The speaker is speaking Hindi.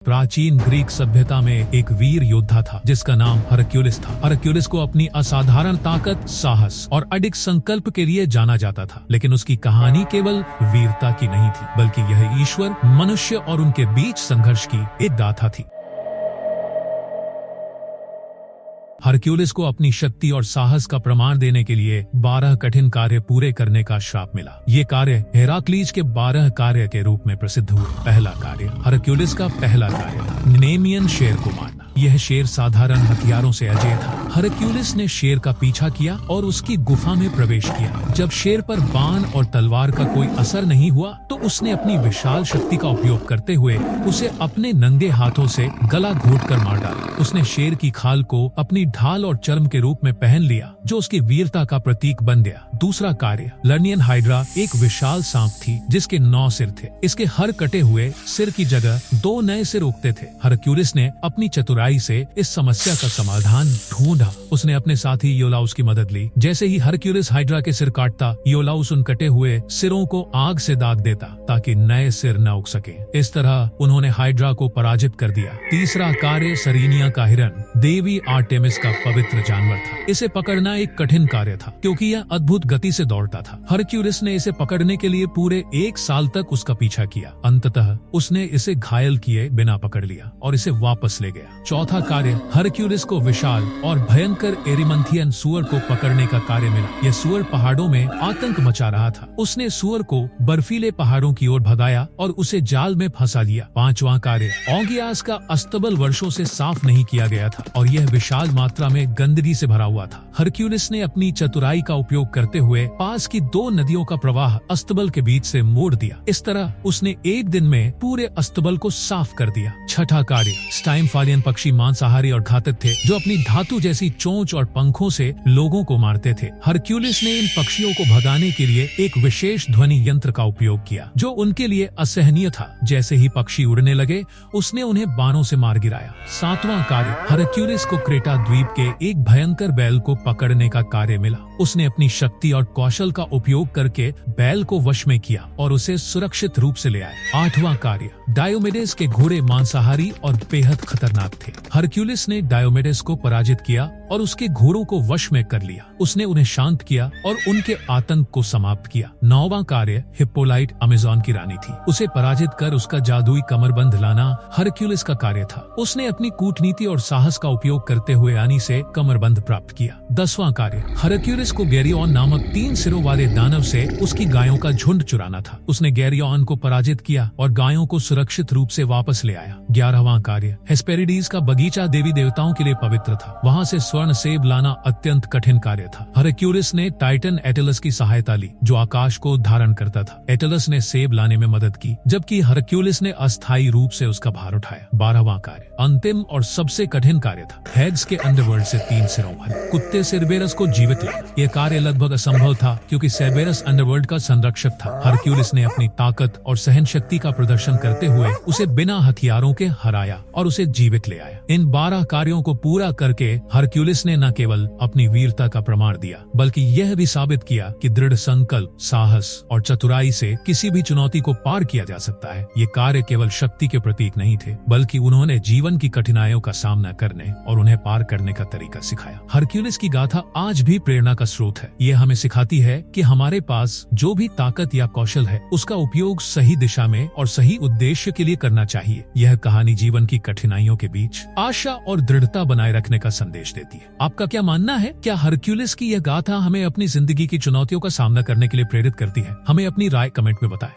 प्राचीन ग्रीक सभ्यता में एक वीर योद्धा था जिसका नाम हरक्यूलिस था। हरक्यूलिस को अपनी असाधारण ताकत, साहस और अडिग संकल्प के लिए जाना जाता था, लेकिन उसकी कहानी केवल वीरता की नहीं थी, बल्कि यह ईश्वर, मनुष्य और उनके बीच संघर्ष की एक गाथा थी। हरक्यूलिस को अपनी शक्ति और साहस का प्रमाण देने के लिए 12 कठिन कार्य पूरे करने का श्राप मिला। ये कार्य हेराक्लीज के 12 कार्य के रूप में प्रसिद्ध हुए। पहला कार्य, हरक्यूलिस का पहला कार्य था नेमियन शेर को मारना। यह शेर साधारण हथियारों से अजय था। हरक्यूलिस ने शेर का पीछा किया और उसकी गुफा में प्रवेश किया। जब शेर पर बाण और तलवार का कोई असर नहीं हुआ, तो उसने अपनी विशाल शक्ति का उपयोग करते हुए उसे अपने नंगे हाथों से गला घोंटकर मार डाला। उसने शेर की खाल को अपनी ढाल और चर्म के रूप में पहन लिया, जो उसकी वीरता का प्रतीक बन गया। दूसरा कार्य, लर्नियन हाइड्रा एक विशाल सांप थी जिसके 9 सिर थे। इसके हर कटे हुए सिर की जगह 2 नए सिर उगते थे। हरक्यूलिस ने अपनी चतुराई से इस समस्या का समाधान ढूंढा। उसने अपने साथी इयोलाउस की मदद ली। जैसे ही हरक्यूलिस हाइड्रा के सिर काटता, इयोलाउस उन कटे हुए सिरों को आग से दाग देता ताकि नए सिर न उग सके। इस तरह उन्होंने हाइड्रा को पराजित कर दिया। तीसरा कार्य, सरीनिया का हिरन देवी आर्टेमिस का पवित्र जानवर था। इसे पकड़ना एक कठिन कार्य था क्योंकि यह अद्भुत गति से दौड़ता था। हरक्यूलिस ने इसे पकड़ने के लिए पूरे 1 साल तक उसका पीछा किया। अंततः उसने इसे घायल किए बिना पकड़ लिया और इसे वापस ले गया। चौथा कार्य, हरक्यूलिस को विशाल और भयंकर एरिमंथियन सुअर को पकड़ने का कार्य मिला। यह सुअर पहाड़ों में आतंक मचा रहा था। उसने सुअर को बर्फीले पहाड़ों की ओर भगाया और उसे जाल में फंसा लिया। पांचवा कार्य, ऑगियास का अस्तबल वर्षों से साफ नहीं किया गया था और यह विशाल मात्रा में गंदगी से भरा हुआ था। हरक्यूलिस ने अपनी चतुराई का उपयोग करते हुए पास की 2 नदियों का प्रवाह अस्तबल के बीच से मोड़ दिया। इस तरह उसने एक दिन में पूरे अस्तबल को साफ कर दिया। छठा कार्य, स्टाइमफालियन पक्षी मांसाहारी और घातक थे जो अपनी धातु जैसी चोंच और पंखों से लोगों को मारते थे। हरक्यूलिस ने इन पक्षियों को भगाने के लिए एक विशेष ध्वनि यंत्र का उपयोग किया जो उनके लिए असहनीय था। जैसे ही पक्षी उड़ने लगे, उसने उन्हें बाणों से मार गिराया। 7वां कार्य, हरक्यूलिस को क्रेटा द्वीप के एक भयंकर बैल को पकड़ने का कार्य मिला। उसने अपनी शक्ति और कौशल का उपयोग करके बैल को वश में किया और उसे सुरक्षित रूप से ले आया। 8वां कार्य, डायोमेडेस के घोड़े मांसाहारी और बेहद खतरनाक थे। हरक्यूलिस ने डायोमेडेस को पराजित किया और उसके घोड़ों को वश में कर लिया। उसने उन्हें शांत किया और उनके आतंक को समाप्त किया। 9वां कार्य, हिप्पोलाइट अमेज़न की रानी थी। उसे पराजित कर उसका जादुई कमरबंद लाना हरक्यूलिस का कार्य था। उसने अपनी कूटनीति और साहस का उपयोग करते हुए रानी से कमरबंद प्राप्त किया। 10वां कार्य, हरक्यूलिस को गैरियन नामक 3 सिरों वाले दानव से उसकी गायों का झुंड चुराना था। उसने गैरियन को पराजित किया और गायों को सुरक्षित रूप से वापस ले आया। 11वां कार्य, हेस्पेरिडीज का बगीचा देवी देवताओं के लिए पवित्र था। वहाँ से स्वर्ण सेब लाना अत्यंत कठिन कार्य था। हरक्यूलिस ने टाइटन एटेलस की सहायता ली जो आकाश को धारण करता था। एटेलस ने सेब लाने में मदद की, जबकि हरक्यूलिस ने अस्थायी रूप से उसका भार उठाया। 12वां कार्य, अंतिम और सबसे कठिन कार्य था हेग्स के अंडरवर्ल्ड से 3 सिरों वाले कुत्ते सेरबेरस को जीवित लाना। यह कार्य लगभग असंभव था क्योंकि सेरबेरस अंडरवर्ल्ड का संरक्षक था। हरक्यूलिस ने अपनी ताकत और सहन शक्ति का प्रदर्शन करते हुए उसे बिना हथियारों के हराया और उसे जीवित ले आया। इन 12 कार्यों को पूरा करके हरक्यूलिस ने न केवल अपनी वीरता का प्रमाण दिया, बल्कि यह भी साबित किया कि दृढ़ संकल्प, साहस और चतुराई से किसी भी चुनौती को पार किया जा सकता है। ये कार्य केवल शक्ति के प्रतीक नहीं थे, बल्कि उन्होंने जीवन की कठिनाइयों का सामना करने और उन्हें पार करने का तरीका सिखाया। हरक्यूलिस की गाथा आज भी प्रेरणा का स्रोत है। ये हमें सिखाती है कि हमारे पास जो भी ताकत या कौशल है, उसका उपयोग सही दिशा में और सही उद्देश्य के लिए करना चाहिए। यह कहानी जीवन की कठिनाइयों के बीच आशा और दृढ़ता बनाए रखने का संदेश देती है। आपका क्या मानना है? क्या हरक्यूलिस की यह गाथा हमें अपनी जिंदगी की चुनौतियों का सामना करने के लिए प्रेरित करती है? हमें अपनी राय कमेंट में बताएं।